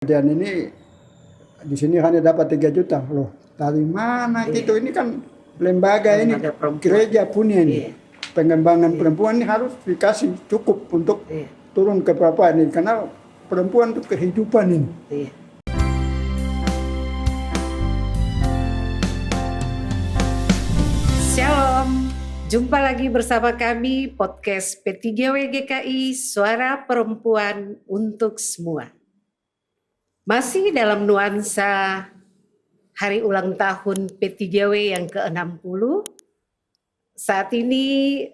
Dan ini di sini hanya dapat 3 juta loh. Dari mana itu? Ini kan lembaga ini, gereja punya ini. Iya. Pengembangan perempuan ini harus dikasih cukup untuk turun ke Papua ini, karena perempuan itu kehidupan ini. Iya. Shalom, jumpa lagi bersama kami podcast P3W GKI Suara Perempuan untuk Semua. Masih dalam nuansa hari ulang tahun P3W yang ke-60, saat ini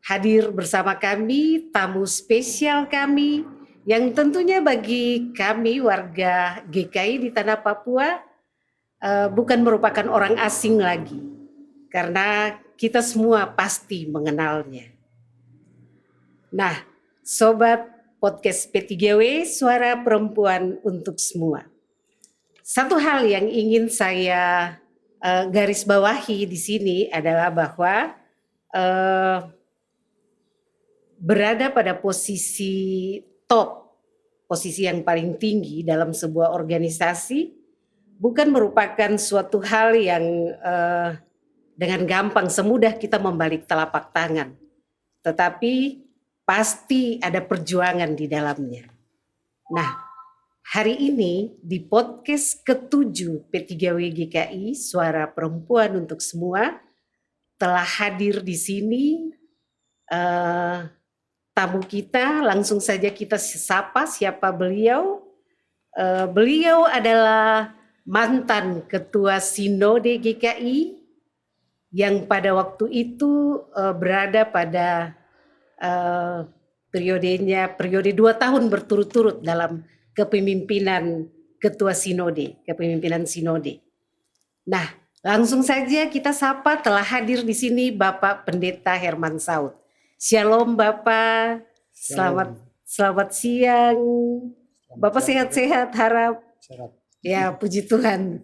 hadir bersama kami tamu spesial kami yang tentunya bagi kami warga GKI di tanah Papua bukan merupakan orang asing lagi, karena kita semua pasti mengenalnya. Nah, sobat podcast P3W Suara Perempuan untuk Semua, satu hal yang ingin saya garis bawahi di sini adalah bahwa berada pada posisi top, posisi yang paling tinggi dalam sebuah organisasi bukan merupakan suatu hal yang dengan gampang semudah kita membalik telapak tangan, tetapi pasti ada perjuangan di dalamnya. Nah, hari ini di podcast ke-7 P3W GKI Suara Perempuan untuk Semua telah hadir di sini tamu kita. Langsung saja kita sapa siapa beliau. Beliau adalah mantan Ketua Sinode GKI yang pada waktu itu berada pada periode 2 tahun berturut-turut dalam kepemimpinan Ketua Sinode, kepemimpinan Sinode. Nah, langsung saja kita sapa, telah hadir di sini Bapak Pendeta Herman Saud. Shalom Bapak, selamat siang. Bapak sehat-sehat, harap. Sehat. Ya, puji Tuhan.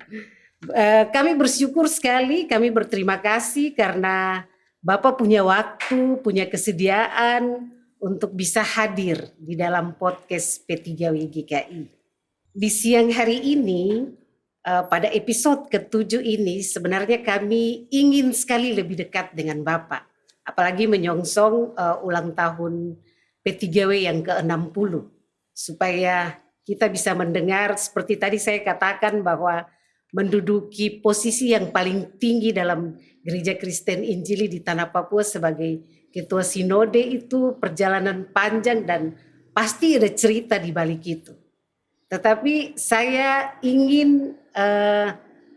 Kami bersyukur sekali, kami berterima kasih karena Bapak punya waktu, punya kesediaan untuk bisa hadir di dalam podcast P3W GKI. Di siang hari ini, pada episode ke-7 ini sebenarnya kami ingin sekali lebih dekat dengan Bapak. Apalagi menyongsong ulang tahun P3W yang ke-60. Supaya kita bisa mendengar seperti tadi saya katakan bahwa menduduki posisi yang paling tinggi dalam Gereja Kristen Injili di tanah Papua sebagai Ketua Sinode itu perjalanan panjang dan pasti ada cerita di balik itu. Tetapi saya ingin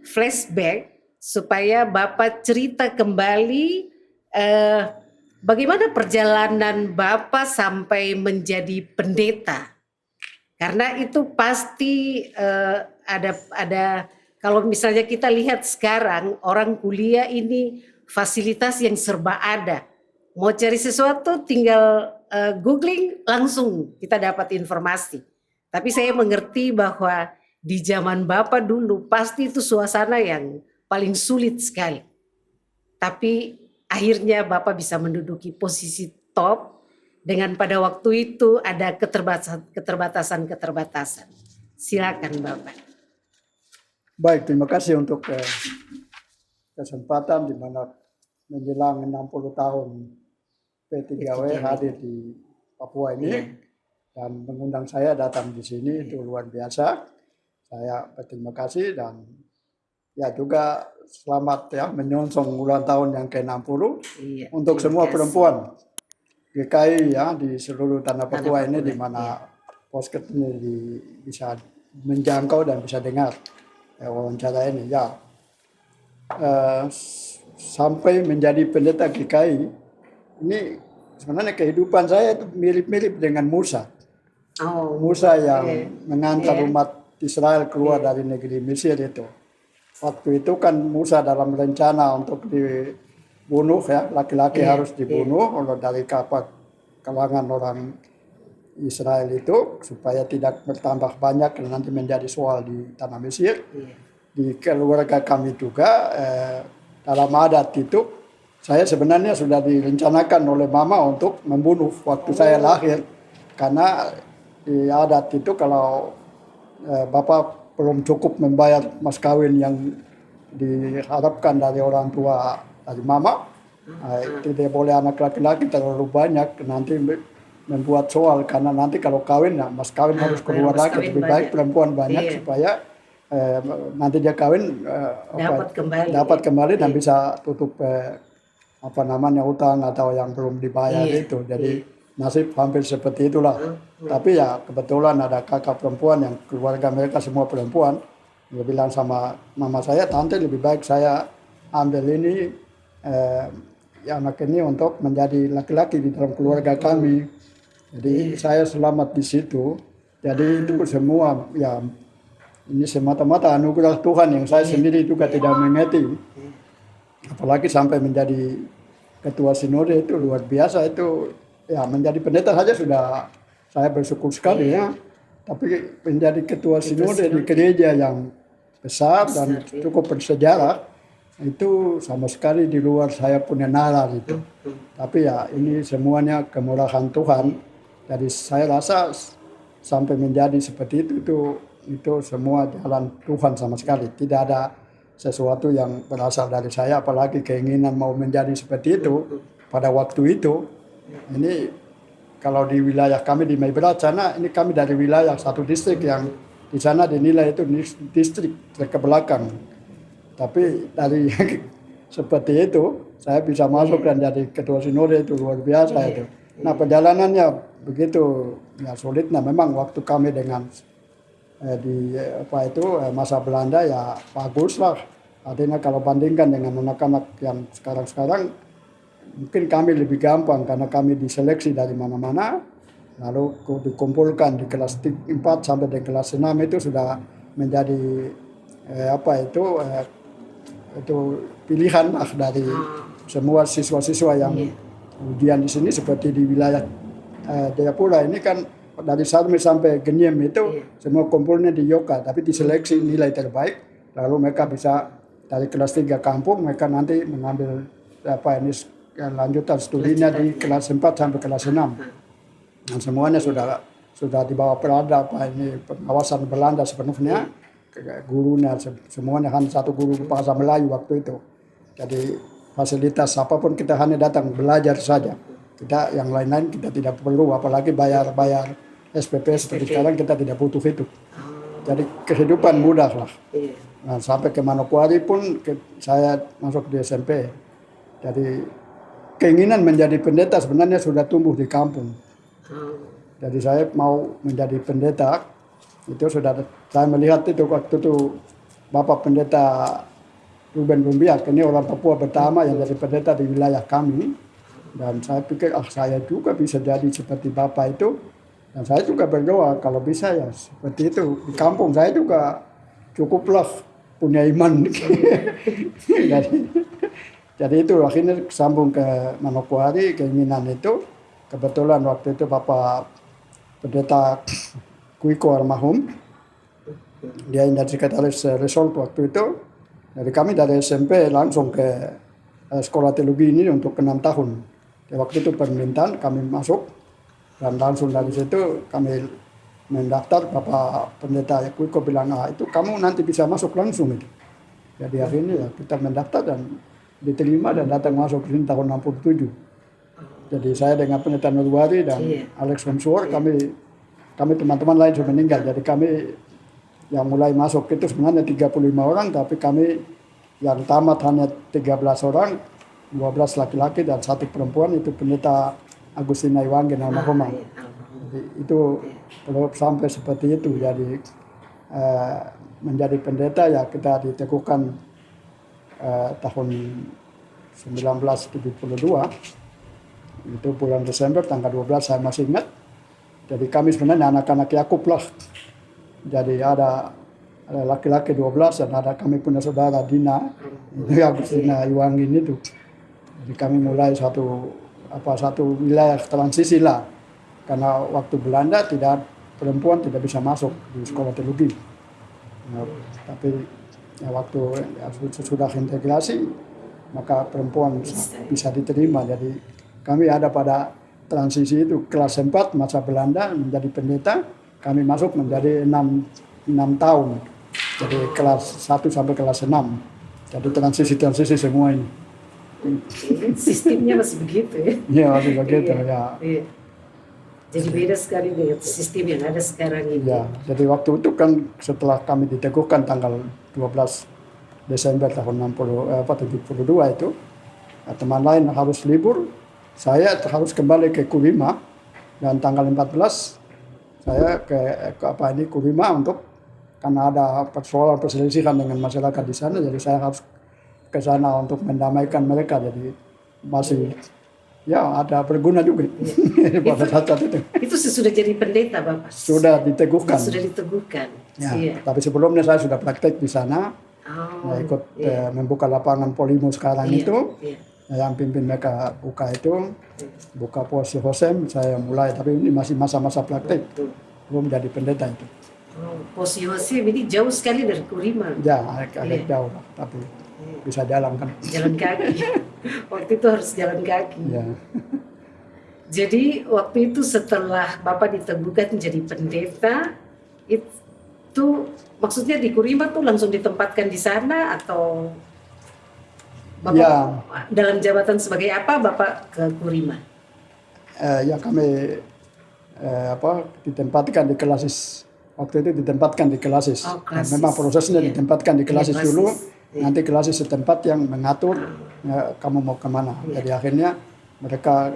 flashback supaya Bapak cerita kembali bagaimana perjalanan Bapak sampai menjadi pendeta. Karena itu pasti ada kalau misalnya kita lihat sekarang orang kuliah ini fasilitas yang serba ada. Mau cari sesuatu tinggal googling langsung kita dapat informasi. Tapi saya mengerti bahwa di zaman Bapak dulu pasti itu suasana yang paling sulit sekali. Tapi akhirnya Bapak bisa menduduki posisi top dengan pada waktu itu ada keterbatasan. Silakan Bapak. Baik, terima kasih untuk kesempatan di mana menjelang 60 tahun P3W hadir di Papua ini dan mengundang saya datang di sini itu luar biasa. Saya berterima kasih dan ya juga selamat ya menyongsong ulang tahun yang ke-60 untuk semua perempuan GKI ya di seluruh tanah Papua ini di mana podcast ini bisa menjangkau dan bisa dengar wawancara ini ya. Sampai menjadi pendeta GKI ini sebenarnya kehidupan saya itu mirip-mirip dengan Musa. Musa yang mengantar umat Israel keluar dari negeri Mesir itu. Waktu itu kan Musa dalam rencana untuk dibunuh ya, laki-laki harus dibunuh oleh dari kalangan orang Israel itu supaya tidak bertambah banyak dan nanti menjadi soal di tanah Mesir. Di keluarga kami juga dalam adat itu saya sebenarnya sudah direncanakan oleh mama untuk membunuh waktu saya lahir karena di adat itu kalau bapak belum cukup membayar mas kawin yang diharapkan dari orang tua dari mama, tidak boleh anak laki-laki terlalu banyak, nanti membuat soal karena nanti kalau kawin, mas kawin harus keluar mas lagi, kawin lebih baik banyak. perempuan banyak supaya nanti dia kawin dapat kembali dan bisa tutup utang atau yang belum dibayar itu. Jadi nasib hampir seperti itulah. Tapi ya kebetulan ada kakak perempuan yang keluarga mereka semua perempuan. Dia bilang sama mama saya, tante lebih baik saya ambil ini anak ini untuk menjadi laki-laki di dalam keluarga kami. Jadi saya selamat di situ. Jadi itu semua ya ini semata-mata anugerah Tuhan yang saya sendiri juga tidak mengerti. Apalagi sampai menjadi ketua sinode itu luar biasa itu. Ya menjadi pendeta saja sudah saya bersyukur sekali ya. Tapi menjadi ketua sinode di gereja yang besar dan cukup bersejarah itu sama sekali di luar saya punya nalar itu. Tapi ya ini semuanya kemurahan Tuhan. Jadi saya rasa sampai menjadi seperti itu semua jalan Tuhan sama sekali. Tidak ada sesuatu yang berasal dari saya, apalagi keinginan mau menjadi seperti itu pada waktu itu. Ini kalau di wilayah kami di Meiberat sana, ini kami dari wilayah satu distrik yang di sana dinilai itu distrik ke belakang. Tapi dari seperti itu, saya bisa masuk dan jadi ketua sinode itu luar biasa itu. Nah perjalanannya begitu ya sulit. Nah memang waktu kami dengan masa Belanda ya bagus lah. Artinya kalau bandingkan dengan anak-anak yang sekarang mungkin kami lebih gampang karena kami diseleksi dari mana-mana. Lalu dikumpulkan di kelas 4 sampai di kelas 6 itu sudah menjadi itu pilihan lah dari semua siswa-siswa yang ujian di sini seperti di wilayah Jayapura ini kan dari Sarmi sampai Genyem itu semua kumpulnya di Yoka, tapi diseleksi nilai terbaik, lalu mereka bisa dari kelas 3 kampung, mereka nanti mengambil lanjutan studinya di kelas 4 sampai kelas 6. Dan semuanya sudah di bawah pengawasan Belanda sepenuhnya, gurunya semuanya hanya satu guru bahasa Melayu waktu itu. Jadi fasilitas apapun kita hanya datang belajar saja. Kita yang lain-lain kita tidak perlu, apalagi bayar SPP seperti sekarang kita tidak butuh itu. Jadi kehidupan mudah lah. Nah, sampai ke Manokwari pun saya masuk di SMP. Jadi keinginan menjadi pendeta sebenarnya sudah tumbuh di kampung. Jadi saya mau menjadi pendeta itu sudah saya melihat itu waktu itu Bapak Pendeta Ruben Bumbiak ini orang Papua pertama yang jadi pendeta di wilayah kami. Dan saya pikir saya juga bisa jadi seperti Bapak itu. Dan saya juga berdoa kalau bisa ya seperti itu. Di kampung saya juga cukuplah punya iman. Jadi itu akhirnya sambung ke Manokwari, keinginan itu. Kebetulan waktu itu Bapak Pendeta Kuiko almarhum, dia yang jadi sekretaris resort waktu itu. Jadi kami dari SMP langsung ke sekolah teologi ini untuk 6 tahun. Waktu itu permintaan kami masuk dan langsung dari situ kami mendaftar. Bapak Pendeta Kuiko bilang, itu kamu nanti bisa masuk langsung itu. Jadi akhirnya kita mendaftar dan diterima dan datang masuk di tahun 67. Jadi saya dengan Pendeta Nurwari dan Alex Monsuor, kami teman-teman lain sudah meninggal. Jadi kami yang mulai masuk itu sebenarnya 35 orang, tapi kami yang tamat hanya 13 orang, 12 laki-laki dan 1 perempuan, itu Pendeta Agustina Iwangen almarhumah. Jadi itu kalau sampai seperti itu, jadi menjadi pendeta ya kita diteguhkan tahun 1972. Itu bulan Desember tanggal 12 saya masih ingat. Jadi kami sebenarnya anak-anak Yakub lah. Jadi ada laki-laki 12 dan ada kami punya saudara Dina, itu Agustina Iwangin itu. Jadi kami mulai satu wilayah transisi lah. Karena waktu Belanda perempuan tidak bisa masuk di sekolah teologi. Nah, tapi waktu sudah integrasi maka perempuan bisa diterima. Jadi kami ada pada transisi itu kelas 4 masa Belanda menjadi pendeta, kami masuk menjadi 6 tahun. Jadi kelas 1 sampai kelas 6. Jadi transisi semua ini. Sistemnya masih begitu ya? Iya, masih begitu ya. Iya. Jadi beda sekali dengan sistem yang ada sekarang ini. Ya, jadi waktu itu kan setelah kami diteguhkan tanggal 12 Desember tahun 72 itu, teman lain harus libur, saya harus kembali ke Kurima, dan tanggal 14 saya ke Kurima untuk, karena ada perselisihan dengan masyarakat di sana, jadi saya harus ke sana untuk mendamaikan mereka. Jadi masih ya ada berguna juga pada saat itu. Itu sudah jadi pendeta Bapak? Sudah diteguhkan. Sudah diteguhkan. Ya, iya. Tapi sebelumnya saya sudah praktek di sana. Ikut membuka lapangan Polimo sekarang itu. Yang pimpin mereka buka itu, buka pos Hosem, saya mulai, tapi ini masih masa-masa praktek, belum jadi pendeta itu. Pos Hosem ini jauh sekali dari Kurima. Ya, agak jauh, tapi bisa jalan kan. Jalan kaki. Waktu itu harus jalan kaki. Ya. Jadi waktu itu setelah Bapak diteguhkan menjadi pendeta, itu maksudnya di Kurima tuh langsung ditempatkan di sana atau Bapak dalam jabatan sebagai apa Bapak ke Kurima? Ya kami ditempatkan di Kelasis. Waktu itu ditempatkan di Kelasis. Memang prosesnya ditempatkan di Kelasis dulu. Nanti Kelasis setempat yang mengatur kamu mau kemana. Jadi akhirnya mereka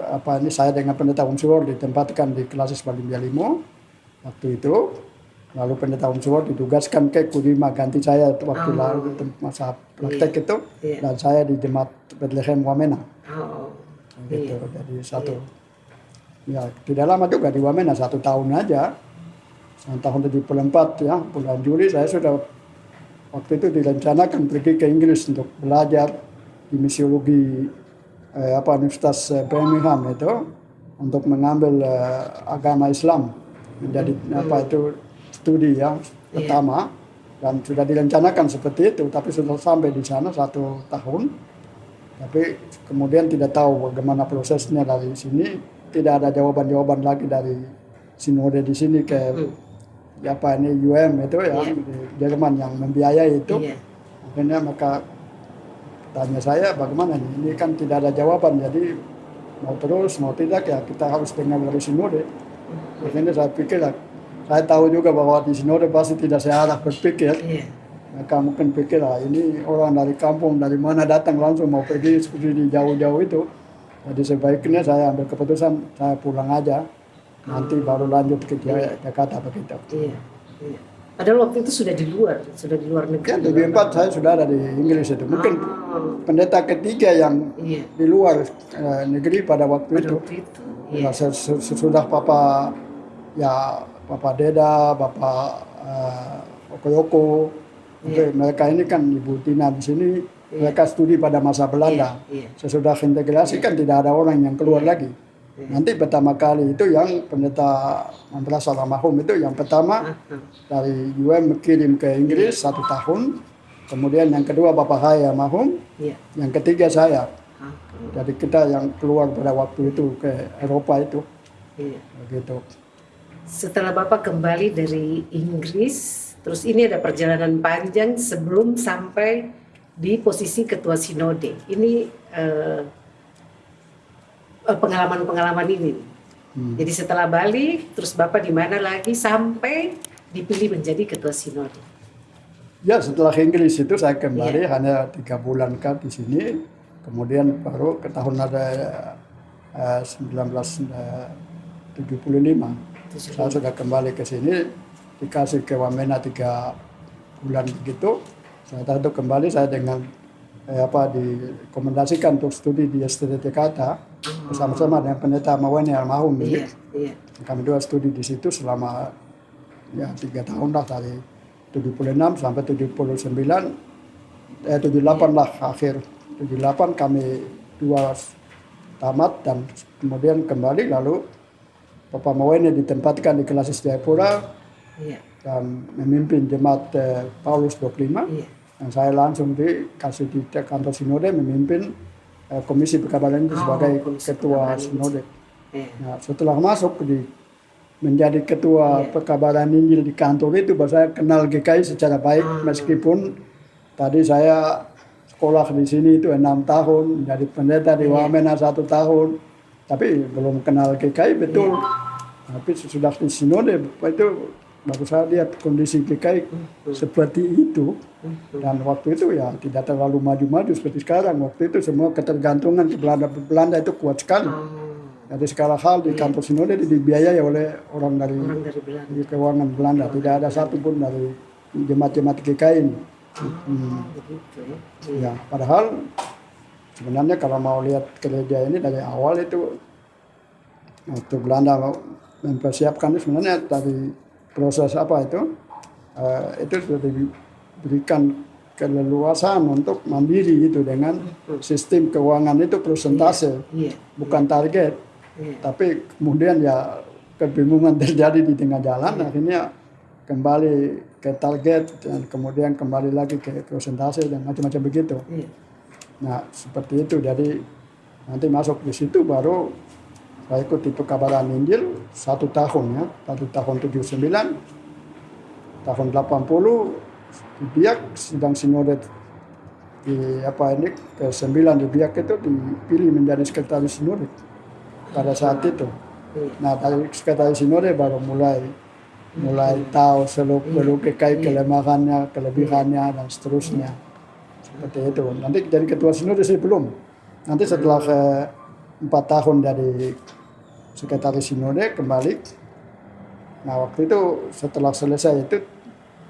saya dengan pendeta Unsur ditempatkan di Kelasis Balimia Limo waktu itu. Lalu pendeta Unsur ditugaskan ke Kurima, ganti saya waktu lalu masa praktek itu, dan saya di Jemaat Bethlehem Wamena. Gitu. Jadi ya tidak lama juga di Wamena, 1 tahun aja. Tahun 74 ya, bulan Juli saya sudah waktu itu direncanakan pergi ke Inggris untuk belajar di misiologi Universitas Birmingham itu untuk mengambil agama Islam menjadi studi yang pertama, dan sudah direncanakan seperti itu, tapi sudah sampai di sana 1 tahun, tapi kemudian tidak tahu bagaimana prosesnya dari sini, tidak ada jawaban lagi dari sinode di sini ke UM itu di Jerman yang membiayai itu. Akhirnya mereka tanya saya bagaimana ini kan tidak ada jawaban, jadi mau terus mau tidak ya kita harus dengar dari sinode. Akhirnya saya pikir saya tahu juga bahwa di sinode pasti tidak searah berpikir. Mereka mungkin pikir ini orang dari kampung, dari mana datang langsung mau pergi seperti di jauh-jauh itu. Jadi sebaiknya saya ambil keputusan, saya pulang aja. Nanti baru lanjut ke Jakarta begitu. Padahal waktu itu sudah di luar negeri. Ya, 2004 saya sudah ada di Inggris itu. Mungkin pendeta ketiga yang di luar negeri pada waktu itu. Ya, sesudah Papa Deda, Bapak Okoyoko, mereka ini kan Ibu Tina di sini, mereka studi pada masa Belanda. Sesudah integrasi kan tidak ada orang yang keluar lagi. Nanti pertama kali itu yang pendeta berasal almarhum itu yang pertama dari UM kirim ke Inggris 1 tahun, kemudian yang kedua Bapak Hai almarhum, yang ketiga saya. Jadi kita yang keluar pada waktu itu ke Eropa itu, begitu. Setelah Bapak kembali dari Inggris, terus ini ada perjalanan panjang sebelum sampai di posisi ketua sinode. Ini pengalaman-pengalaman ini. Jadi setelah balik, terus Bapak di mana lagi sampai dipilih menjadi ketua sinode? Ya, setelah Inggris itu saya kembali hanya 3 bulan kan di sini. Kemudian baru ke tahun ada 1975. Saya sudah kembali ke sini, dikasih ke Wamena 3 bulan begitu. Setelah itu kembali saya dengan direkomendasikan untuk studi di STT Jakarta bersama-sama dengan pendeta Maweni almarhum. Kami dua studi di situ selama 3 tahun lah, dari 76 sampai 78 lah akhir. 78 kami 2 tamat dan kemudian kembali, lalu Bapak Maweni ditempatkan di Kelasis Jayapura dan memimpin jemaat Paulus 25. Dan saya langsung dikasih di kantor sinode memimpin komisi perkabaran itu sebagai ketua sinode. Nah, setelah masuk menjadi ketua perkabaran Injil di kantor itu, baru saya kenal GKI secara baik, meskipun tadi saya sekolah di sini itu 6 tahun, menjadi pendeta di Wamena 1 tahun, tapi belum kenal GKI betul. Tapi sesudah di sinode itu baru saya lihat kondisi GKI seperti itu. Dan waktu itu ya tidak terlalu maju-maju seperti sekarang. Waktu itu semua ketergantungan ke Belanda itu kuat sekali. Jadi segala hal di kantor sinode dibiayai oleh orang dari keuangan Belanda. Tidak ada satupun dari jemaat-jemaat GKI ini. Ya, padahal sebenarnya kalau mau lihat gereja ini dari awal itu waktu Belanda mempersiapkan itu sebenarnya dari proses itu sudah diberikan keleluasan untuk mandiri gitu dengan sistem keuangan itu persentase, bukan target. Tapi kemudian ya kebingungan terjadi di tengah jalan, akhirnya kembali ke target dan kemudian kembali lagi ke persentase dan macam-macam begitu. Nah seperti itu, jadi nanti masuk di situ baru saya ikut di perkabaran Injil 1 tahun ya, 1 tahun 79, tahun 80 di Biak sidang sinode ke-9 di Biak itu dipilih menjadi sekretaris sinode pada saat itu. Nah dari sekretaris sinode baru mulai tahu seluk-beluk GKI, kelemahannya, kelebihannya dan seterusnya. Seperti itu. Nanti jadi ketua sinode saya belum. Nanti setelah 4 tahun dari sekretaris sinode kembali. Nah waktu itu setelah selesai itu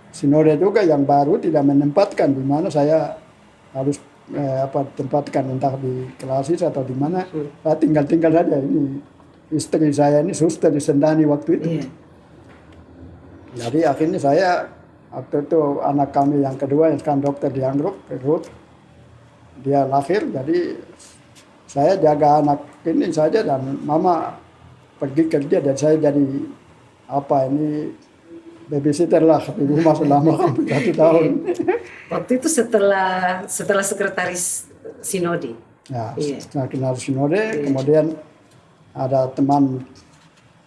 sinode juga yang baru tidak menempatkan di mana saya harus tempatkan, entah di Klasis atau di mana. Saya tinggal saja. Ini istri saya ini suster di Sendani waktu itu. Jadi akhirnya saya waktu itu anak kami yang kedua yang sekarang dokter di Anggrek, Ruth, dia lahir, jadi saya jaga anak ini saja dan mama pergi kerja dan saya jadi babysitter lah di rumah selama 1 tahun. Waktu itu setelah sekretaris sinode. Ya, setelah kenal sinode, kemudian ada teman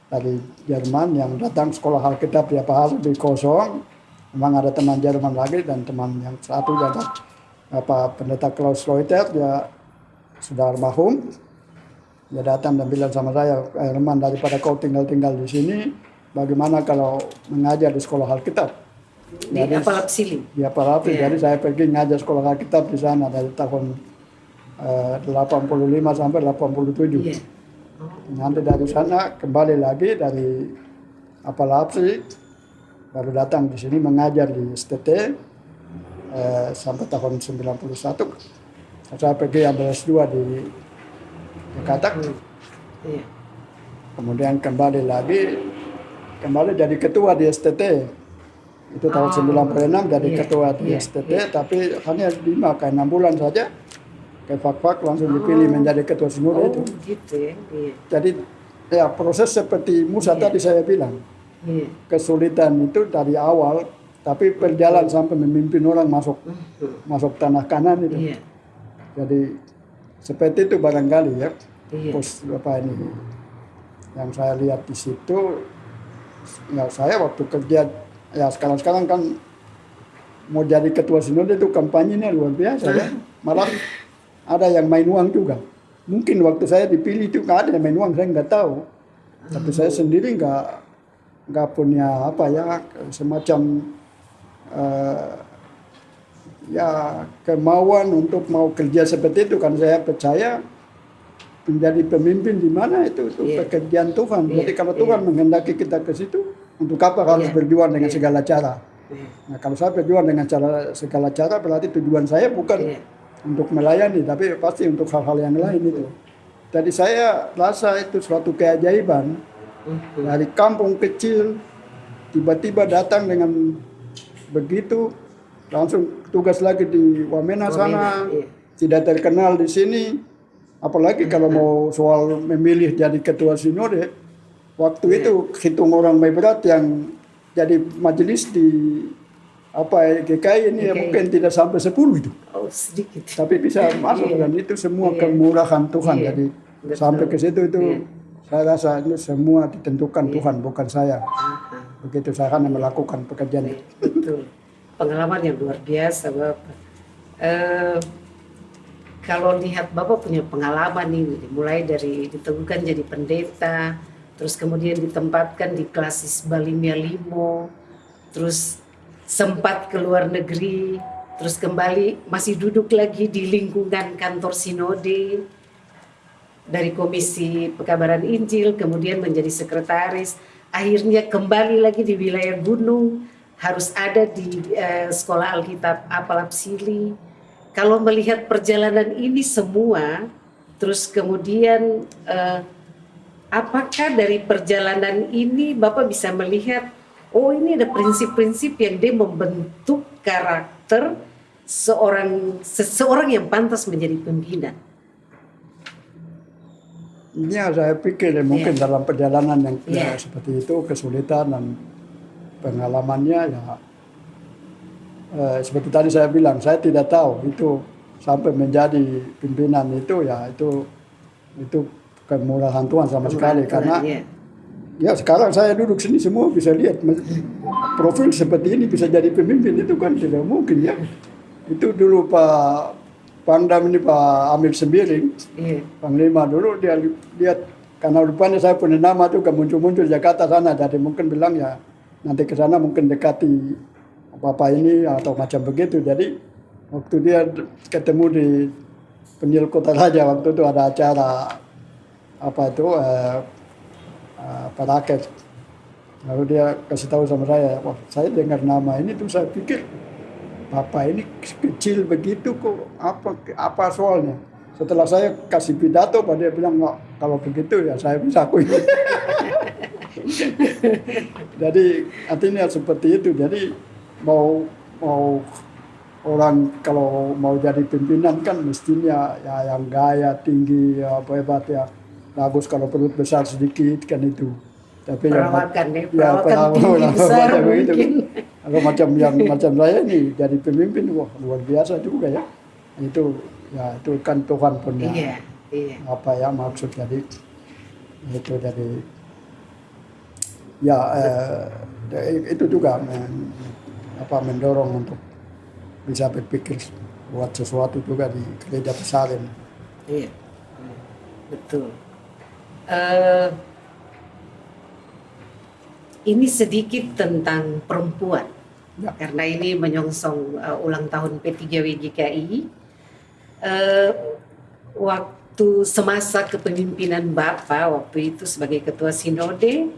dari Jerman yang datang sekolah Alkitab tiap hari di kosong. Memang ada teman Jerman lagi dan teman yang satu ada pendeta Klaus Reuter, dia sudah almarhum. Dia datang dan bilang sama saya, Herman, daripada kau tinggal di sini, bagaimana kalau mengajar di sekolah Alkitab? Di Apalapsili. Di Apalapsili. Jadi saya pergi ngajar sekolah Alkitab di sana dari tahun 85 sampai 87. Nanti dari sana kembali lagi dari Apalapsili, baru datang di sini mengajar di STT sampai tahun 91. Saya pergi ambil S2 di Jakarta. Kemudian kembali jadi ketua di STT. Itu tahun 96 jadi ketua di STT, tapi hanya 6 bulan saja. Ke Fak langsung dipilih menjadi ketua sinode itu. Gitu ya. Jadi ya proses seperti Musa tadi saya bilang. Kesulitan itu dari awal, tapi berjalan sampai memimpin orang masuk tanah Kanan itu. Jadi seperti itu barangkali ya. Yang saya lihat di situ, ya saya waktu kerja ya sekarang kan mau jadi ketua sinode itu kampanyenya luar biasa ya. Malah ada yang main uang juga. Mungkin waktu saya dipilih itu nggak ada yang main uang, saya nggak tahu. Tapi saya sendiri nggak punya semacam kemauan untuk mau kerja seperti itu, kan saya percaya menjadi pemimpin di mana itu pekerjaan Tuhan. Jadi kalau Tuhan menghendaki kita ke situ, untuk apa harus berjuang dengan segala cara? Nah kalau saya berjuang dengan segala cara berarti tujuan saya bukan untuk melayani, tapi pasti untuk hal-hal yang lain itu. Jadi saya rasa itu suatu keajaiban. Dari kampung kecil tiba-tiba datang dengan begitu, langsung tugas lagi di Wamena sana, tidak terkenal di sini. Apalagi kalau mau soal memilih jadi ketua sinode, waktu itu hitung orang berat yang jadi majelis di GKI ini mungkin tidak sampai 10 itu. Sedikit. Tapi bisa masuk dan itu semua kemurahan Tuhan. Jadi sampai ke situ itu Saya rasa ini semua ditentukan Tuhan, bukan saya. Begitu saya akan melakukan pekerjaan itu. Betul. Pengalaman yang luar biasa Bapak. Kalau lihat Bapak punya pengalaman ini, mulai dari diteguhkan jadi pendeta, terus kemudian ditempatkan di Klasis Balimia Limo, terus sempat ke luar negeri, terus kembali masih duduk lagi di lingkungan kantor sinode, dari Komisi Pekabaran Injil, kemudian menjadi sekretaris, akhirnya kembali lagi di wilayah gunung, harus ada di Sekolah Alkitab Apalapsili. Kalau melihat perjalanan ini semua, terus kemudian apakah dari perjalanan ini Bapak bisa melihat, oh ini ada prinsip-prinsip yang dia membentuk karakter seseorang yang pantas menjadi pimpinan? Ya, saya pikir mungkin dalam perjalanan yang seperti itu, kesulitan dan pengalamannya ya seperti tadi saya bilang, saya tidak tahu itu sampai menjadi pimpinan itu ya itu kemurahan Tuhan sama sekali, karena ya sekarang saya duduk sini semua bisa lihat profil seperti ini bisa jadi pemimpin, itu kan tidak mungkin ya. Itu dulu Pak Pangdam ini Pak Amir Sembiring, Panglima dulu, dia lihat karena rupanya saya punya nama tuh muncul-muncul Jakarta sana, jadi mungkin bilang ya nanti ke sana mungkin dekati apa ini atau macam begitu. Jadi waktu dia ketemu di Penil Kota Raja, waktu itu ada acara apa itu paraket, lalu dia kasih tahu sama saya, wah saya dengar nama ini tuh saya pikir Bapak ini kecil begitu kok, apa soalnya? Setelah saya kasih pidato, Pak dia bilang, kalau begitu ya saya bisa akui. Jadi artinya seperti itu. Jadi mau orang kalau mau jadi pimpinan kan mestinya ya yang gaya tinggi, ya hebat ya, bagus, kalau perut besar sedikit kan itu. Tapi perawakan tinggi besar mungkin. Kalau macam saya ini jadi pemimpin, wah luar biasa juga ya. Itu kan Tuhan punya apa ya maksud, jadi itu jadi ya itu juga mendorong untuk bisa berpikir buat sesuatu juga di gereja besar ini. Iya, betul. Ini sedikit tentang perempuan, karena ini menyongsong ulang tahun P3WGKI. Waktu semasa kepemimpinan Bapak waktu itu sebagai Ketua Sinode,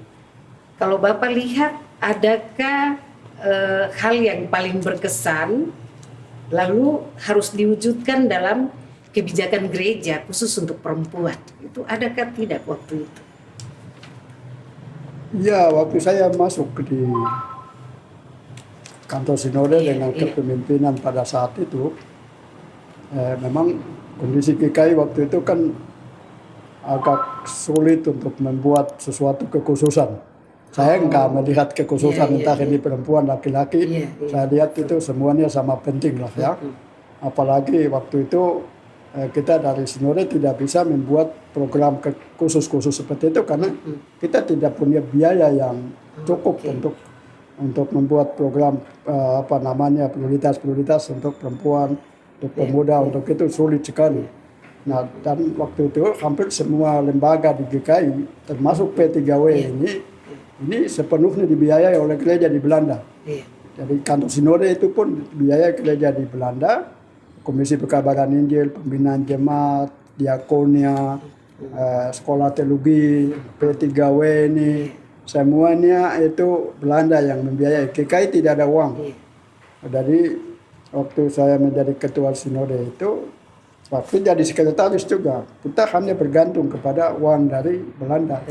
kalau Bapak lihat adakah hal yang paling berkesan lalu harus diwujudkan dalam kebijakan gereja khusus untuk perempuan, itu adakah tidak waktu itu? Ya, waktu saya masuk di kantor sinode dengan kepemimpinan pada saat itu, memang kondisi GKI waktu itu kan agak sulit untuk membuat sesuatu kekhususan. Saya nggak melihat kekhususan entah ini perempuan, laki-laki. Saya lihat itu semuanya sama penting lah ya. Apalagi waktu itu kita dari sinode tidak bisa membuat program khusus seperti itu karena kita tidak punya biaya yang cukup untuk membuat program prioritas untuk perempuan, untuk pemuda, untuk itu sulit sekali. Nah, dan waktu itu hampir semua lembaga di GKI termasuk P3W ini sepenuhnya dibiayai oleh gereja di Belanda. Jadi kantor sinode itu pun dibiayai gereja di Belanda. Komisi Pekabaran Injil, Pembinaan Jemaat, Diakonia, Sekolah Teologi, P3W ini, semuanya itu Belanda yang membiayai. GKI tidak ada uang. Jadi waktu saya menjadi Ketua Sinode itu, waktu jadi sekretaris juga, kita hanya bergantung kepada uang dari Belanda.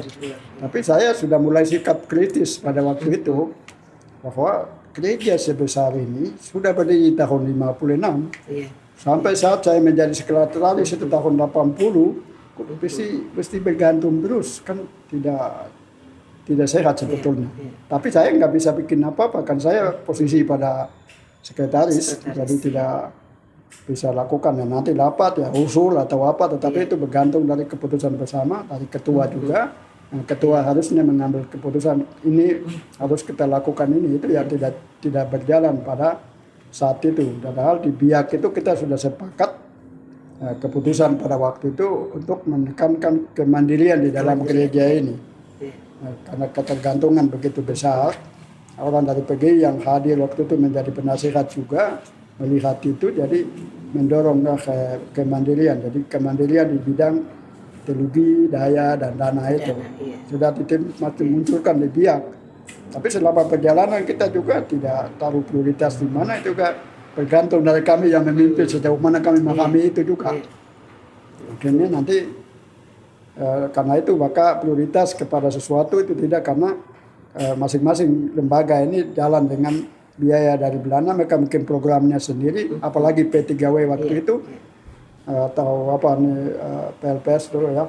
Tapi saya sudah mulai sikap kritis pada waktu itu, bahwa gereja sebesar ini sudah berdiri tahun 56. Sampai saat saya menjadi sekretaris itu tahun 80, mesti bergantung terus, kan tidak sehat sebetulnya. Tapi saya nggak bisa bikin apa-apa, kan saya posisi pada sekretaris. Jadi tidak bisa lakukan. Nanti dapat ya usul atau apa, tetapi itu bergantung dari keputusan bersama, dari ketua juga. Ketua harusnya mengambil keputusan ini harus kita lakukan ini, itu ya tidak berjalan pada saat itu. Padahal di biak itu kita sudah sepakat keputusan pada waktu itu untuk menekankan kemandirian di dalam gereja ini. Karena ketergantungan begitu besar, orang dari PGI yang hadir waktu itu menjadi penasihat juga melihat itu, jadi mendorong kemandirian. Jadi kemandirian di bidang teknologi, daya, dan dana itu sudah dimunculkan di biak. Tapi selama perjalanan kita juga tidak taruh prioritas di mana, itu juga bergantung dari kami yang memimpin sejauh mana kami memahami itu juga. Akhirnya nanti karena itu maka prioritas kepada sesuatu itu tidak, karena masing-masing lembaga ini jalan dengan biaya dari Belanda, mereka bikin programnya sendiri, apalagi P3W waktu itu. Atau apa nih PLPS dulu ya,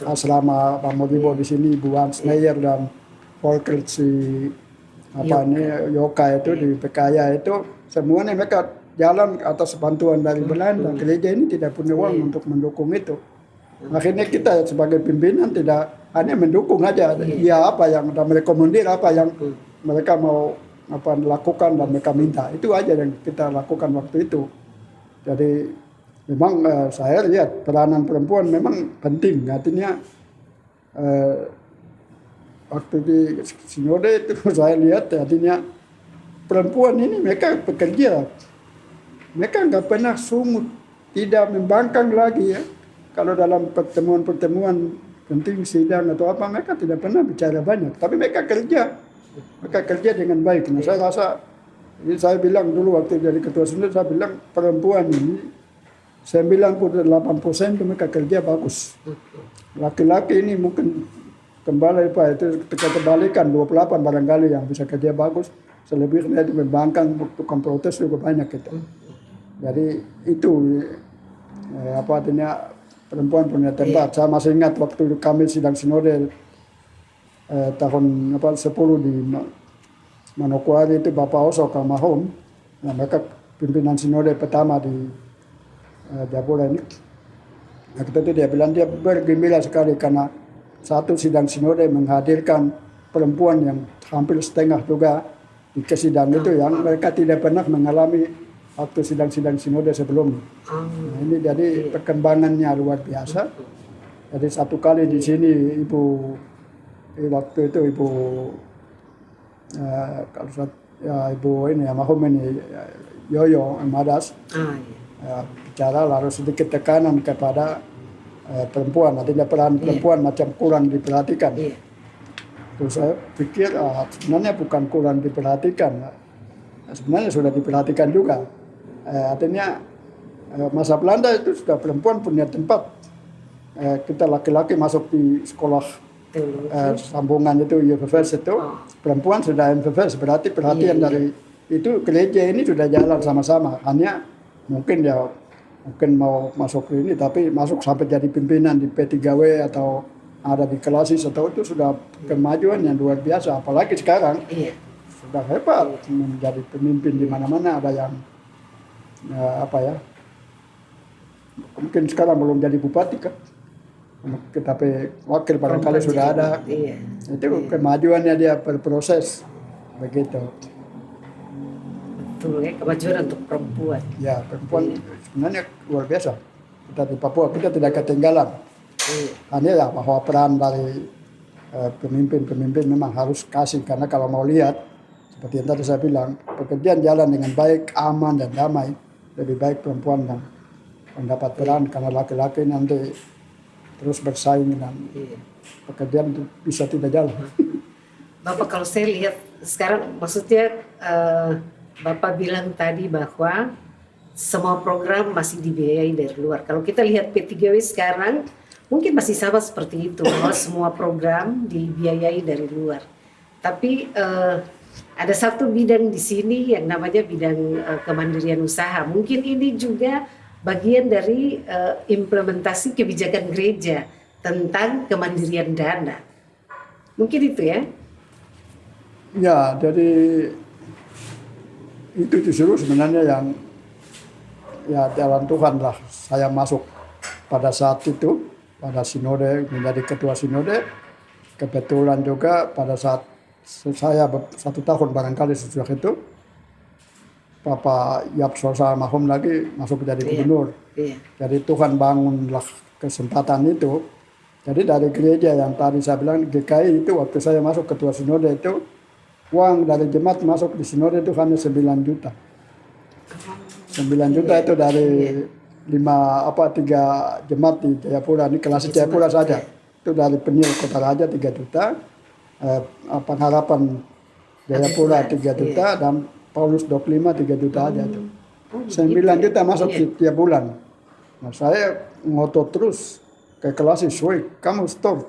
asrama Pak Modibo di sini, Bu Hans Meyer dan Volker si apa ini Yoka itu di Pekaya itu, semuanya mereka jalan atas bantuan dari Belanda. Gereja ini tidak punya uang untuk mendukung itu. Akhirnya kita sebagai pimpinan tidak hanya mendukung aja, ya apa yang merekomendir, apa yang mereka mau apa lakukan dan mereka minta, itu aja yang kita lakukan waktu itu. Jadi memang saya lihat peranan perempuan memang penting, artinya waktu di sinode itu saya lihat artinya perempuan ini mereka bekerja, mereka nggak pernah sungut, tidak membangkang lagi ya. Kalau dalam pertemuan-pertemuan penting sidang atau apa, mereka tidak pernah bicara banyak, tapi mereka kerja dengan baik. Nah, saya rasa, ini saya bilang dulu waktu jadi ketua sinode, saya bilang perempuan ini 98% itu mereka kerja bagus. Laki-laki ini mungkin kembali Pak, itu kita kembalikan 28 barangkali yang bisa kerja bagus, selebihnya itu membangkang, tukang protes juga banyak itu. Jadi itu apa artinya perempuan punya tempat. Saya masih ingat waktu kami sidang sinode tahun 10 di Manokwari itu Bapak Oso Kamahom, nah, mereka pimpinan sinode pertama di Japura ini. Nah, itu dia bilang dia bergembira sekali karena satu sidang sinode menghadirkan perempuan yang hampir setengah juga di kesidang itu yang mereka tidak pernah mengalami waktu sidang-sidang sinode sebelumnya. Nah, ini jadi perkembangannya luar biasa. Jadi satu kali di sini waktu itu ibu ibu ini almarhum ini Yoyo Madas. Bicara lalu sedikit tekanan kepada perempuan, artinya peran perempuan macam kurang diperhatikan. Terus saya pikir sebenarnya bukan kurang diperhatikan, sebenarnya sudah diperhatikan juga. Artinya masa Belanda itu sudah perempuan punya tempat. Kita laki-laki masuk di sekolah sambungan itu UFS itu, perempuan sudah MFS, berarti perhatian dari itu gereja ini sudah jalan sama-sama. Hanya mungkin mau masuk ini, tapi masuk sampai jadi pimpinan di P3W atau ada di Kelasis atau itu sudah kemajuan yang luar biasa. Apalagi sekarang sudah hebat menjadi pemimpin di mana-mana. Ada yang mungkin sekarang belum jadi bupati kan, tapi wakil barangkali sudah ada. Itu kemajuannya dia berproses begitu. Betul ya, kemajuan untuk perempuan. Ya, perempuan sebenarnya luar biasa. Kita di Papua kita tidak ketinggalan. Hanya ya bahwa peran dari pemimpin memang harus kasih, karena kalau mau lihat seperti yang tadi saya bilang, pekerjaan jalan dengan baik, aman dan damai, lebih baik perempuan yang mendapat peran, karena laki-laki nanti terus bersaing dan pekerjaan itu bisa tidak jalan. Bapak, kalau saya lihat sekarang, maksudnya Bapak bilang tadi bahwa semua program masih dibiayai dari luar. Kalau kita lihat P3W sekarang, mungkin masih sama seperti itu, bahwa semua program dibiayai dari luar. Tapi ada satu bidang di sini yang namanya bidang kemandirian usaha. Mungkin ini juga bagian dari implementasi kebijakan gereja tentang kemandirian dana. Mungkin itu ya? Ya, jadi itu justru sebenarnya yang ya jalan Tuhan lah. Saya masuk pada saat itu, pada sinode, menjadi ketua sinode, kebetulan juga pada saat saya 1 tahun barangkali sesudah itu, Bapak Yap Sosa almarhum lagi masuk jadi gubernur. Jadi Tuhan bangunlah kesempatan itu. Jadi dari gereja yang tadi saya bilang GKI itu, waktu saya masuk ketua sinode itu, uang dari jemaat masuk di sinode itu hanya 9 juta. 9 juta itu dari 3 jemaat di Jayapura, ini kelas Jayapura saja. Itu dari Penil Kota Raja 3 juta, Pengharapan Jayapura 3 juta, dan Paulus 25 3 juta aja itu. 9 juta masuk setiap bulan. Nah saya ngotot terus ke kelas, kamu store,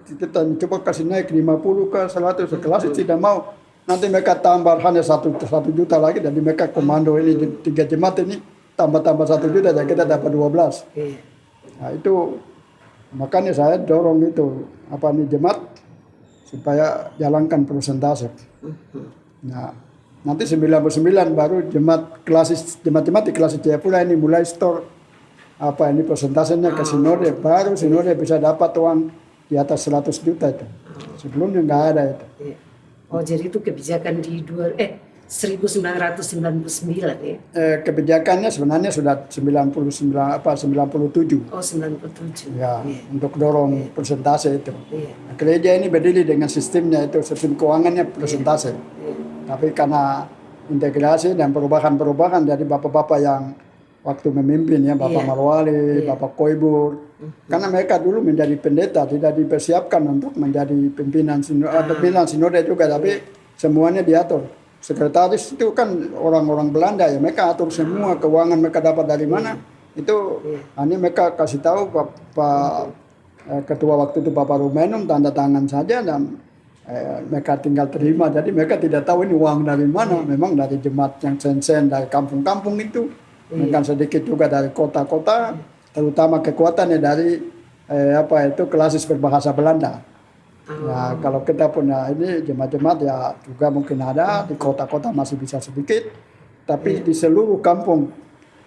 kita coba kasih naik 50 ke 100, kelas tidak mau. Nanti mereka tambah hanya 1 juta lagi, jadi mereka komando ini 3 jemaat ini tambah 1 juta, dan kita dapat 12. Nah itu makanya saya dorong itu jemaat supaya jalankan persentase. Nah nanti 99 baru jemaat di kelas Jayapura ini mulai store persentasenya ke sinode, baru sinode bisa dapat uang di atas 100 juta itu. Sebelumnya nggak ada itu. Oh jadi itu kebijakan di 1999 ya? Kebijakannya sebenarnya sudah 97. Oh 97. Ya, untuk dorong persentase itu. Nah, gereja ini berdiri dengan sistemnya itu, sistem keuangannya persentase. Tapi karena integrasi dan perubahan dari bapak-bapak yang waktu memimpin ya, Bapak Marwali, Bapak Koibur, karena mereka dulu menjadi pendeta, tidak dipersiapkan untuk menjadi pimpinan sinode juga, tapi semuanya diatur. Sekretaris itu kan orang-orang Belanda ya, mereka atur semua keuangan, mereka dapat dari mana, itu hanya mereka kasih tahu Pak Ketua waktu itu Bapak Rumenum, tanda tangan saja, dan mereka tinggal terima. Jadi mereka tidak tahu ini uang dari mana, memang dari jemaat yang sen-sen dari kampung-kampung itu. Mungkin sedikit juga dari kota-kota, terutama kekuatannya dari klasis berbahasa Belanda. Nah, kalau kita punya ini jemaat-jemaat ya juga mungkin ada, di kota-kota masih bisa sedikit, tapi di seluruh kampung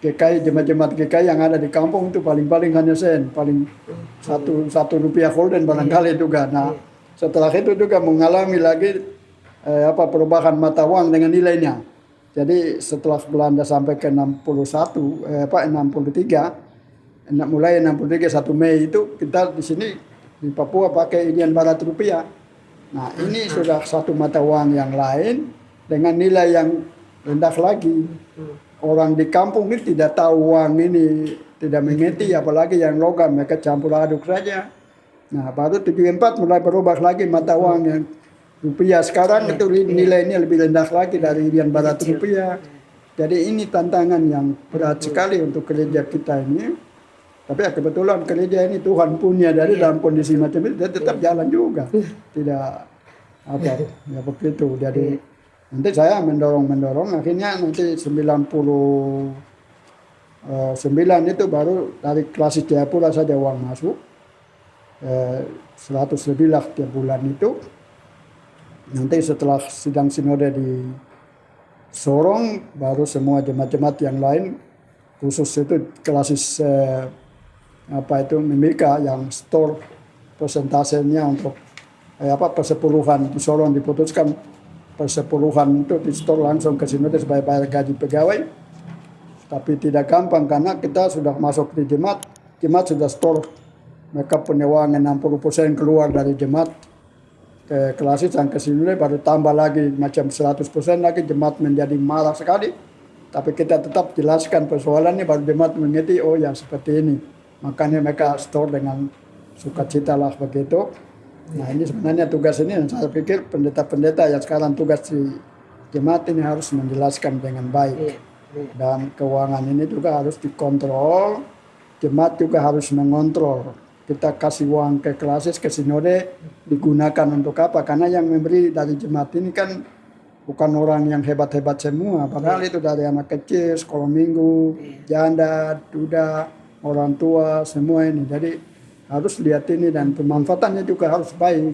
GKI, jemaat-jemaat GKI yang ada di kampung itu paling-paling hanya sen, paling satu rupiah golden barangkali juga. Nah, setelah itu juga mengalami lagi perubahan mata uang dengan nilainya. Jadi setelah Belanda sampai ke 63, mulai 63 1 Mei itu kita di sini di Papua pakai Indian Barat rupiah. Nah ini sudah satu mata uang yang lain dengan nilai yang rendah lagi. Orang di kampung ini tidak tahu uang ini, tidak mengerti, apalagi yang logam, mereka campur aduk saja. Nah baru 74 mulai berubah lagi mata uang yang rupiah, sekarang itu nilainya lebih rendah lagi dari Indian Barat rupiah. Jadi ini tantangan yang berat sekali untuk gereja kita ini. Tapi kebetulan gereja ini Tuhan punya dari dalam kondisi macam itu, dia tetap jalan juga. Tidak ya begitu. Jadi nanti saya mendorong akhirnya nanti 99 itu baru dari kelas Jayapura saja uang masuk. 100 lebih lah tiap bulan itu. Nanti setelah sidang sinode di Sorong, baru semua jemaat-jemaat yang lain, khusus itu klasis Mimika yang store persentasenya untuk persepuluhan di Sorong diputuskan persepuluhan itu di store langsung ke sinode sebagai bayar gaji pegawai. Tapi tidak gampang karena kita sudah masuk di jemaat sudah store, mereka punya uang 60% keluar dari jemaat ke klasis yang kesini, baru tambah lagi macam 100% lagi, jemaat menjadi marah sekali. Tapi kita tetap jelaskan persoalannya, baru jemaat mengerti, oh ya seperti ini. Makanya mereka store dengan sukacita lah begitu. Nah ini sebenarnya tugas ini, saya pikir pendeta-pendeta yang sekarang tugas di jemaat ini harus menjelaskan dengan baik. Dan keuangan ini juga harus dikontrol, jemaat juga harus mengontrol. Kita kasih uang ke klasis, ke sinode, digunakan untuk apa? Karena yang memberi dari jemaat ini kan bukan orang yang hebat-hebat semua. Padahal itu dari anak kecil, sekolah minggu, janda, duda, orang tua, semua ini. Jadi harus lihat ini dan pemanfaatannya juga harus baik.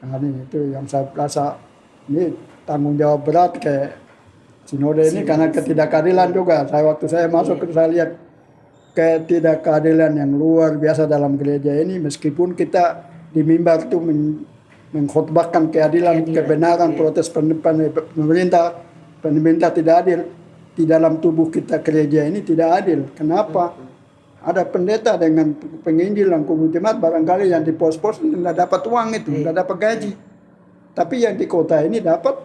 Nah ini itu yang saya rasa ini tanggung jawab berat ke sinode ini karena ketidakadilan juga. Waktu saya masuk saya lihat ketidakadilan yang luar biasa dalam gereja ini, meskipun kita di mimbar itu mengkhotbahkan keadilan, kebenaran, protes pemerintah tidak adil. Di dalam tubuh kita gereja ini tidak adil. Kenapa? Ada pendeta dengan penginjil dan kubu jemaat barangkali yang di pos-pos tidak dapat uang itu, tidak dapat gaji. Tapi yang di kota ini dapat,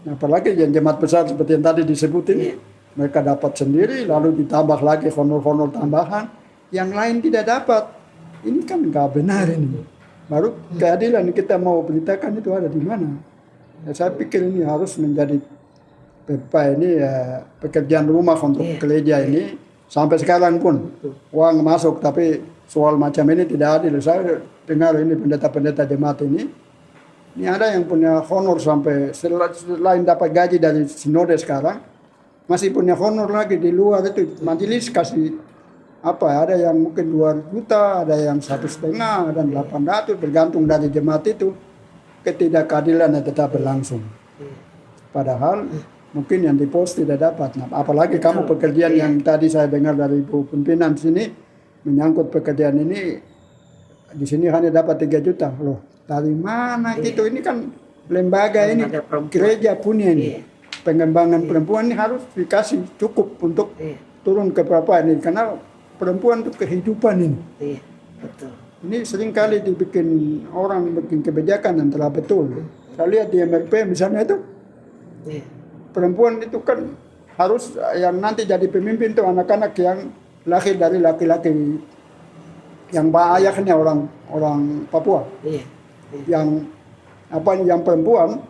apalagi yang jemaat besar seperti yang tadi disebutin, mereka dapat sendiri, lalu ditambah lagi honor-honor tambahan, yang lain tidak dapat. Ini kan nggak benar ini. Baru keadilan kita mau beritakan itu ada di mana? Ya, saya pikir ini harus menjadi pekerjaan rumah untuk gereja ini. Sampai sekarang pun uang masuk, tapi soal macam ini tidak adil. Saya dengar ini pendeta-pendeta jemaat ini ada yang punya honor sampai selain dapat gaji dari sinode sekarang, masih punya honor lagi di luar itu. Majelis kasih ada yang mungkin 2 juta, ada yang 1,5, dan 800, bergantung dari jemaat itu. Ketidakadilan yang tetap berlangsung. Padahal mungkin yang di pos tidak dapat. Nah, apalagi kamu pekerjaan yang tadi saya dengar dari Ibu pimpinan sini menyangkut pekerjaan ini, di sini hanya dapat 3 juta. Loh, dari mana gitu? Ini kan lembaga ini, gereja punya ini. Pengembangan perempuan ini harus dikasih cukup untuk turun ke bawah ini, karena perempuan itu kehidupan ini. Betul. Ini seringkali dibikin orang bikin kebijakan yang telah betul. Saya lihat di MRP misalnya itu, perempuan itu kan harus yang nanti jadi pemimpin itu anak-anak yang lahir dari laki-laki yang ayahnya orang Papua. Yang perempuan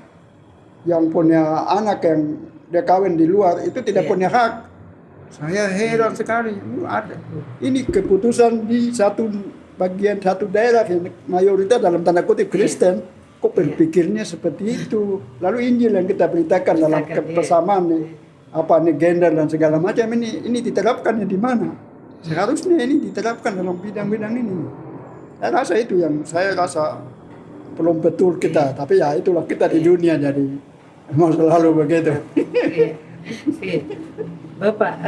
yang punya anak yang dia kawin di luar itu tidak punya hak. Saya heran sekali. Ini keputusan di satu daerah yang mayoritas dalam tanda kutip Kristen. Kok berpikirnya seperti itu? Lalu Injil yang kita beritakan dalam kebersamaan gender dan segala macam ini diterapkannya di mana? Seharusnya ini diterapkan dalam bidang-bidang ini. Saya rasa itu yang saya rasa belum betul kita. Tapi ya itulah kita di dunia, jadi memang selalu begitu. Bapak,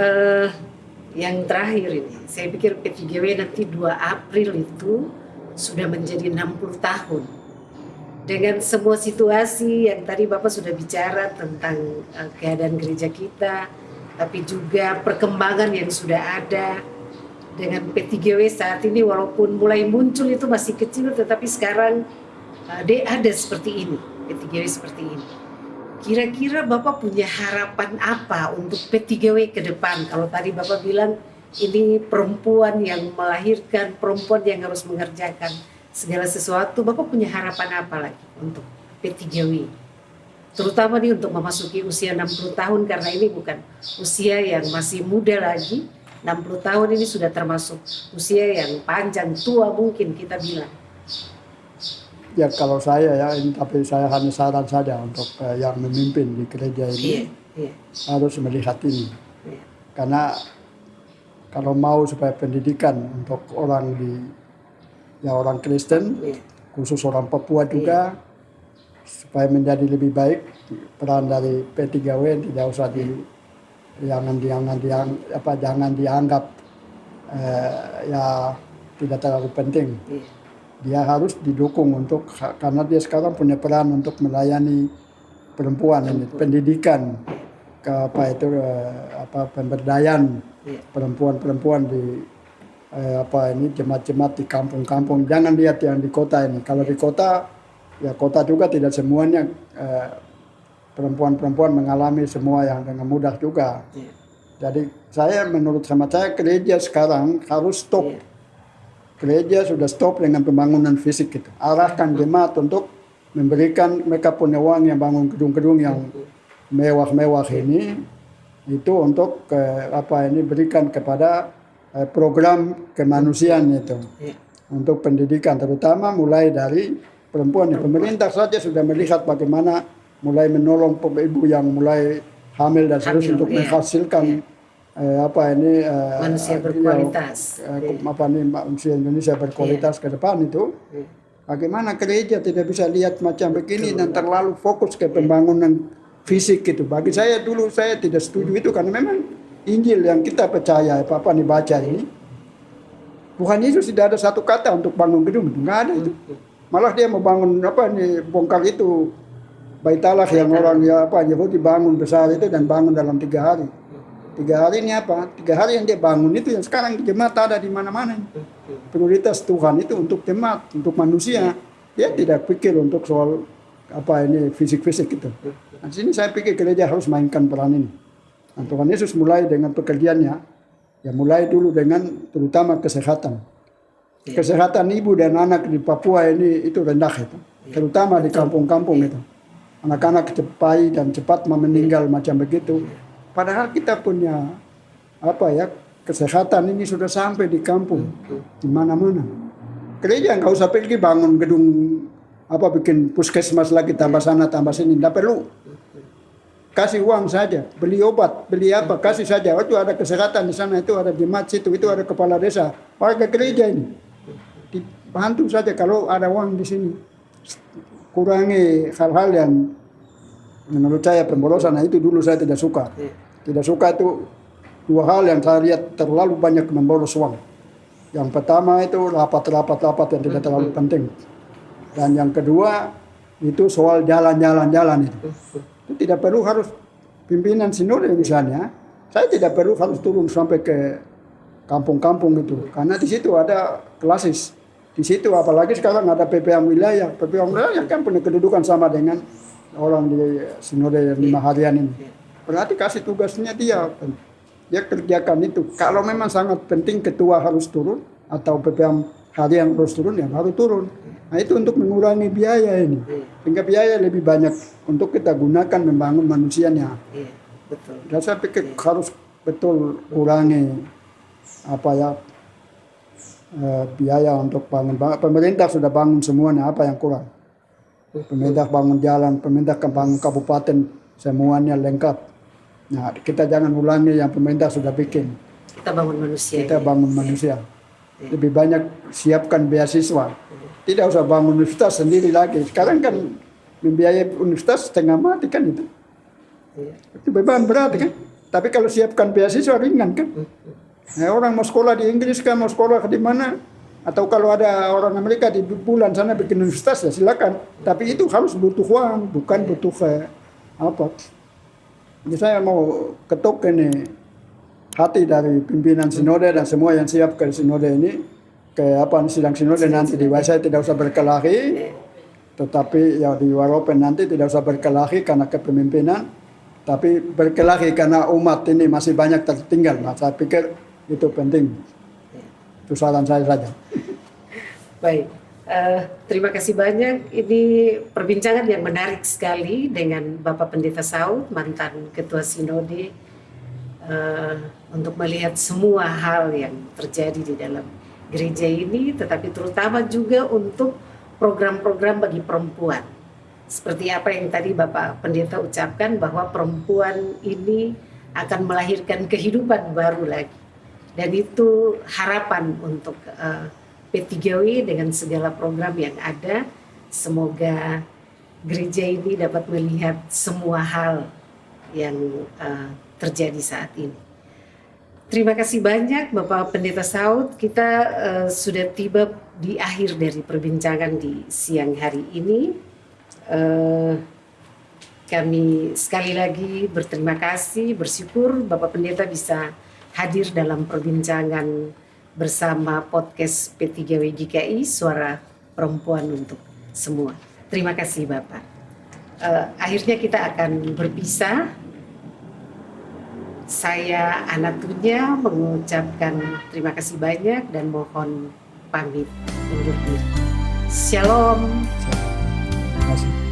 yang terakhir ini, saya pikir P3W nanti 2 April itu sudah menjadi 60 tahun. Dengan semua situasi yang tadi Bapak sudah bicara tentang keadaan gereja kita, tapi juga perkembangan yang sudah ada dengan P3W saat ini, walaupun mulai muncul itu masih kecil, tetapi sekarang dia ada seperti ini, P3W seperti ini. Kira-kira Bapak punya harapan apa untuk P3W ke depan? Kalau tadi Bapak bilang ini perempuan yang melahirkan, perempuan yang harus mengerjakan segala sesuatu, Bapak punya harapan apa lagi untuk P3W? Terutama nih untuk memasuki usia 60 tahun, karena ini bukan usia yang masih muda lagi. 60 tahun ini sudah termasuk usia yang panjang, tua mungkin kita bilang. Ya kalau saya tapi saya hanya saran saja untuk yang memimpin di gereja ini harus melihat ini. Karena kalau mau supaya pendidikan untuk orang Kristen, khusus orang Papua juga, supaya menjadi lebih baik, peran dari P3W tidak usah jangan dianggap tidak terlalu penting. Dia harus didukung karena dia sekarang punya peran untuk melayani perempuan ini, pendidikan, pemberdayaan perempuan-perempuan di jemaat-jemaat di kampung-kampung. Jangan lihat yang di kota ini. Kalau di kota, ya kota juga tidak semuanya perempuan-perempuan mengalami semua yang dengan mudah juga. Jadi menurut saya gereja sekarang harus stop. Gereja sudah stop dengan pembangunan fisik itu. Arahkan jemaat untuk memberikan, mereka punya uang yang bangun gedung-gedung yang mewah-mewah ini, itu untuk berikan kepada program kemanusiaan itu, untuk pendidikan, terutama mulai dari perempuan. Pemerintah saja sudah melihat bagaimana mulai menolong ibu yang mulai hamil dan seterusnya untuk menghasilkan manusia berkualitas. Manusia Indonesia berkualitas ke depan itu. Bagaimana gereja tidak bisa lihat macam begini dan terlalu fokus ke pembangunan fisik itu. Bagi saya dulu saya tidak setuju itu, karena memang Injil yang kita percaya dibaca ini Tuhan Yesus tidak ada satu kata untuk bangun gedung, nggak ada itu. Malah dia mau bangun bongkar itu Bait Allah yang orang Yahudi bangun besar itu dan bangun dalam 3 hari. 3 hari ini apa? 3 hari yang dia bangun itu yang sekarang jemaat ada di mana-mana. Prioritas Tuhan itu untuk jemaat, untuk manusia. Dia tidak pikir untuk soal fisik-fisik itu. Nah, sini saya pikir gereja harus mainkan peran ini. Nah, Tuhan Yesus mulai dengan pekerjaannya, ya mulai dulu dengan terutama kesehatan. Kesehatan ibu dan anak di Papua ini itu rendah itu, terutama di kampung-kampung itu. Anak-anak cepat dan cepat meninggal macam begitu. Padahal kita punya kesehatan ini sudah sampai di kampung, di mana-mana. Gereja nggak usah pergi bangun gedung bikin puskesmas lagi tambah sana tambah sini, nggak perlu. Kasih uang saja, beli obat, beli kasih saja. Waktu ada kesehatan di sana itu ada jemaat situ, itu ada kepala desa, warga gereja ini dibantu saja kalau ada uang di sini. Kurangi hal-hal yang menurut saya pemborosan. Nah, itu dulu saya tidak suka. Tidak suka itu 2 hal yang saya lihat terlalu banyak memboros uang. Yang pertama itu rapat yang tidak terlalu penting. Dan yang kedua itu soal jalan-jalan itu. Itu tidak perlu harus pimpinan sinode misalnya. Saya tidak perlu harus turun sampai ke kampung-kampung itu. Karena di situ ada klasis. Di situ apalagi sekarang ada PPM wilayah. PPM wilayah kan punya kedudukan sama dengan orang di sinode 5 harian ini. Berarti kasih tugasnya dia kerjakan itu. Kalau memang sangat penting ketua harus turun atau PPM harian harus turun, ya baru turun. Nah, itu untuk mengurangi biaya ini. Sehingga biaya lebih banyak untuk kita gunakan membangun manusianya. Betul. Dan saya pikir harus betul kurangi biaya untuk bangun. Pemerintah sudah bangun semuanya, apa yang kurang? Pemerintah bangun jalan, pemerintah bangun kabupaten, semuanya lengkap. Nah, kita jangan ulangi yang pemerintah sudah bikin. Kita bangun manusia. Kita bangun manusia. Lebih banyak siapkan beasiswa. Tidak usah bangun universitas sendiri lagi. Sekarang kan membiayai universitas setengah mati kan itu. Itu beban berat kan. Tapi kalau siapkan beasiswa ringan kan. Nah, orang mau sekolah di Inggris kan, mau sekolah di mana, atau kalau ada orang Amerika di bulan sana bikin universitas ya silakan. Tapi itu harus butuh uang, bukan butuh Jadi saya mau ketuk ini hati dari pimpinan sinode dan semua yang siap ke sinode ini, ke sidang sinode nanti di Waisai tidak usah berkelahi, tetapi ya di Waropen nanti tidak usah berkelahi karena kepemimpinan, tapi berkelahi karena umat ini masih banyak tertinggal. Nah, saya pikir itu penting. Itu saran saya saja. Baik, terima kasih banyak. Ini perbincangan yang menarik sekali dengan Bapak Pendeta Saud, mantan Ketua Sinode, untuk melihat semua hal yang terjadi di dalam gereja ini, tetapi terutama juga untuk program-program bagi perempuan. Seperti apa yang tadi Bapak Pendeta ucapkan, bahwa perempuan ini akan melahirkan kehidupan baru lagi. Dan itu harapan untuk P3W dengan segala program yang ada. Semoga gereja ini dapat melihat semua hal yang terjadi saat ini. Terima kasih banyak Bapak Pendeta Saud. Kita sudah tiba di akhir dari perbincangan di siang hari ini. Kami sekali lagi berterima kasih, bersyukur Bapak Pendeta bisa hadir dalam perbincangan bersama podcast P3W GKI, Suara Perempuan untuk Semua. Terima kasih Bapak. Akhirnya kita akan berpisah. Saya Anatunya mengucapkan terima kasih banyak dan mohon pamit undur diri. Shalom. Terima kasih.